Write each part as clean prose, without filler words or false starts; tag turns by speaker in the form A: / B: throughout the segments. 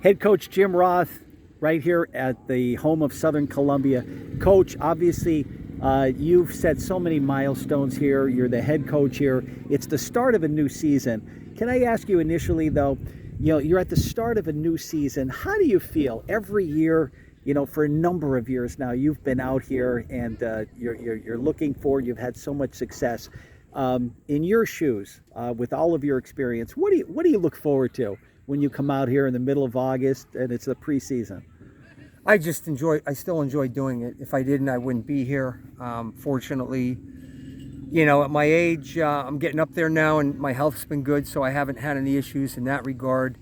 A: Head coach Jim Roth, right here at the home of Southern Columbia. Coach, obviously, you've set so many milestones here. You're the head coach here. It's the start of a new season. Can I ask you initially, though, you're at the start of a new season. How do you feel every year? For a number of years now, you've been out here and you're looking forward. You've had so much success. In your shoes, with all of your experience, what do you look forward to when you come out here in the middle of August and it's the preseason?
B: I still enjoy doing it. If I didn't, I wouldn't be here. Fortunately, at my age, I'm getting up there now and my health's been good, so I haven't had any issues in that regard,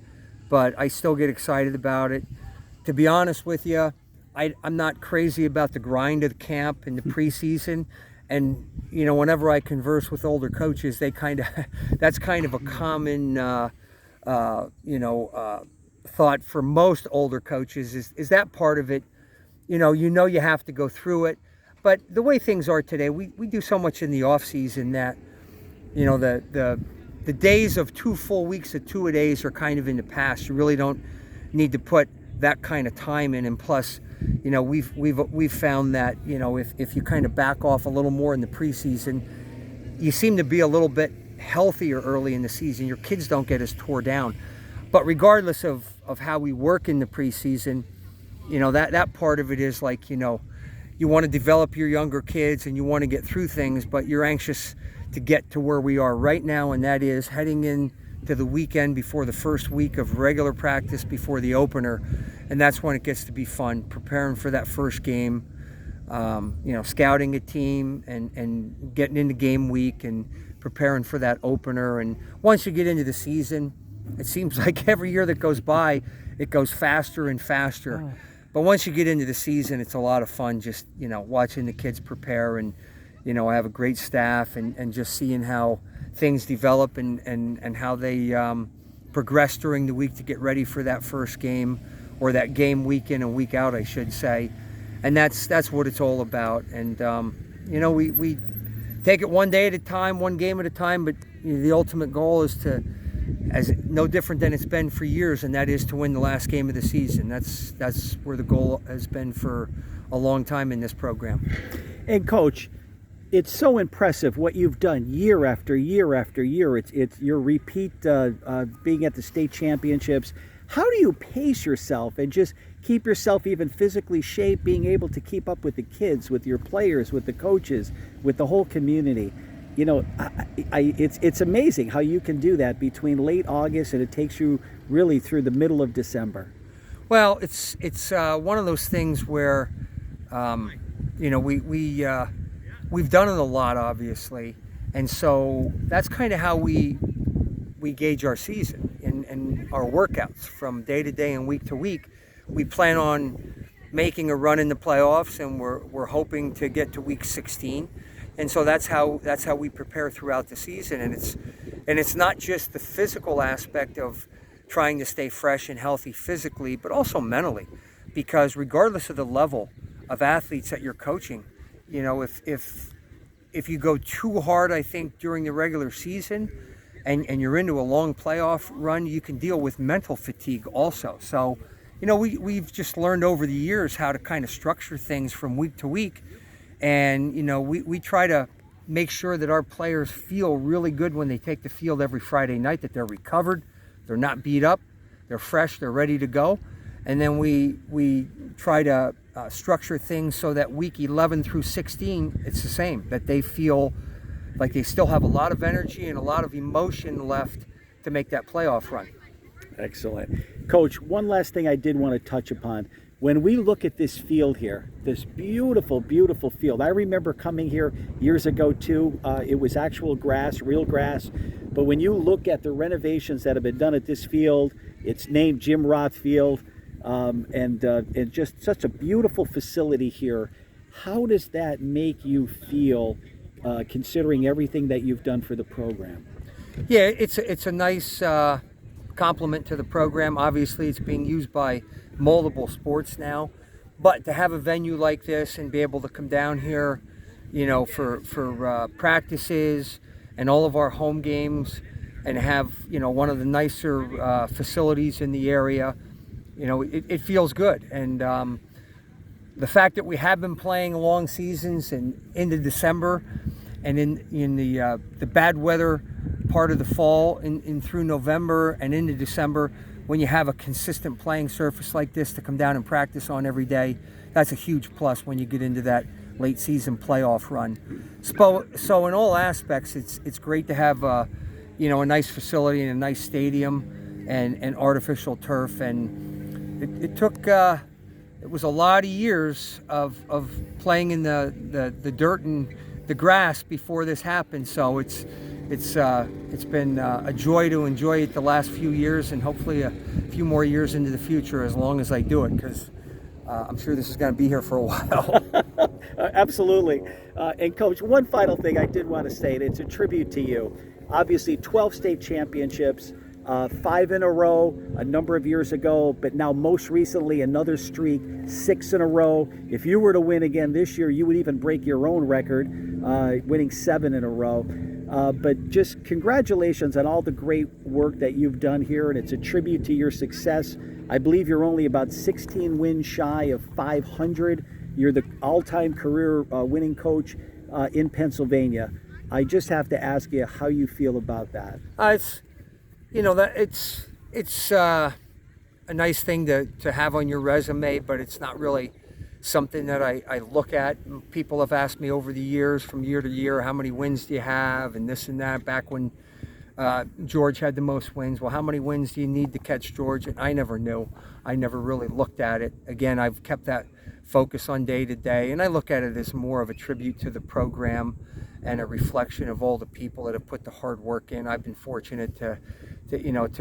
B: but I still get excited about it. To be honest with you, I'm not crazy about the grind of the camp and the preseason. And, whenever I converse with older coaches, that's kind of a common, thought for most older coaches is that part of it. You have to go through it. But the way things are today, we do so much in the off season that, the days of 2 full weeks of 2-a-days are kind of in the past. You really don't need to put that kind of time in. And plus, we've found that, if you kind of back off a little more in the preseason, you seem to be a little bit healthier early in the season. Your kids don't get as tore down. But regardless of how we work in the preseason, that part of it is like, you want to develop your younger kids and you want to get through things, but you're anxious to get to where we are right now, and that is heading in to the weekend before the first week of regular practice before the opener. And that's when it gets to be fun, preparing for that first game, scouting a team and getting into game week and preparing for that opener. And once you get into the season, it seems like every year that goes by, it goes faster and faster. Oh. But once you get into the season, it's a lot of fun just, watching the kids prepare. And, I have a great staff and just seeing how things develop and how they progress during the week to get ready for that first game, or that game week in and week out, I should say. And that's what it's all about. And, we take it one day at a time, one game at a time, but the ultimate goal is no different than it's been for years, and that is to win the last game of the season. That's where the goal has been for a long time in this program.
A: And Coach, it's so impressive what you've done year after year after year. It's your repeat being at the state championships. How do you pace yourself and just keep yourself even physically shaped, being able to keep up with the kids, with your players, with the coaches, with the whole community? It's amazing how you can do that between late August and it takes you really through the middle of December.
B: Well, it's one of those things where, we've done it a lot, obviously, and so that's kind of how we gauge our season and our workouts from day to day and week to week. We plan on making a run in the playoffs, and we're hoping to get to week 16. And so that's how we prepare throughout the season. And it's not just the physical aspect of trying to stay fresh and healthy physically, but also mentally, because regardless of the level of athletes that you're coaching, if you go too hard, I think, during the regular season and you're into a long playoff run, you can deal with mental fatigue also. So, we've just learned over the years how to kind of structure things from week to week. And, we try to make sure that our players feel really good when they take the field every Friday night, that they're recovered, they're not beat up, they're fresh, they're ready to go. And then we try to structure things so that week 11 through 16, it's the same, that they feel like they still have a lot of energy and a lot of emotion left to make that playoff run.
A: Excellent. Coach, one last thing I did want to touch upon. When we look at this field here, this beautiful, beautiful field, I remember coming here years ago too. It was actual grass, real grass. But when you look at the renovations that have been done at this field, it's named Jim Roth Field, and just such a beautiful facility here. How does that make you feel, considering everything that you've done for the program?
B: Yeah, it's a nice compliment to the program. Obviously, it's being used by multiple sports now, but to have a venue like this and be able to come down here, for practices and all of our home games, and have one of the nicer facilities in the area, it feels good. And the fact that we have been playing long seasons and into December, and in the bad weather part of the fall, in through November and into December, when you have a consistent playing surface like this to come down and practice on every day, that's a huge plus when you get into that late season playoff run. So in all aspects, it's great to have a nice facility and a nice stadium and artificial turf. And it took it was a lot of years of playing in the dirt and the grass before this happened. So it's been a joy to enjoy it the last few years, and hopefully a few more years into the future, as long as I do it, because I'm sure this is going to be here for a while.
A: Absolutely. And Coach, one final thing I did want to say, and it's a tribute to you. Obviously, 12 state championships, 5 in a row a number of years ago, but now most recently another streak, 6 in a row. If you were to win again this year, you would even break your own record, winning 7 in a row. But just congratulations on all the great work that you've done here, and it's a tribute to your success. I believe you're only about 16 wins shy of 500. You're the all-time career winning coach in Pennsylvania. I just have to ask you how you feel about that.
B: It's a nice thing to have on your resume, but it's not really something that I look at. People have asked me over the years, from year to year, how many wins do you have, and this and that. Back when George had the most wins, well, how many wins do you need to catch George? And I never knew. I never really looked at it. Again, I've kept that focus on day to day, and I look at it as more of a tribute to the program and a reflection of all the people that have put the hard work in. I've been fortunate to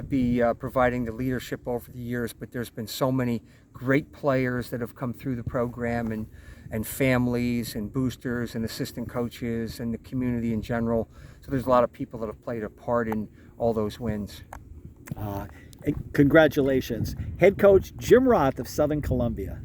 B: be providing the leadership over the years, but there's been so many great players that have come through the program, and families and boosters and assistant coaches and the community in general. So there's a lot of people that have played a part in all those wins.
A: Congratulations. Head coach Jim Roth of Southern Columbia.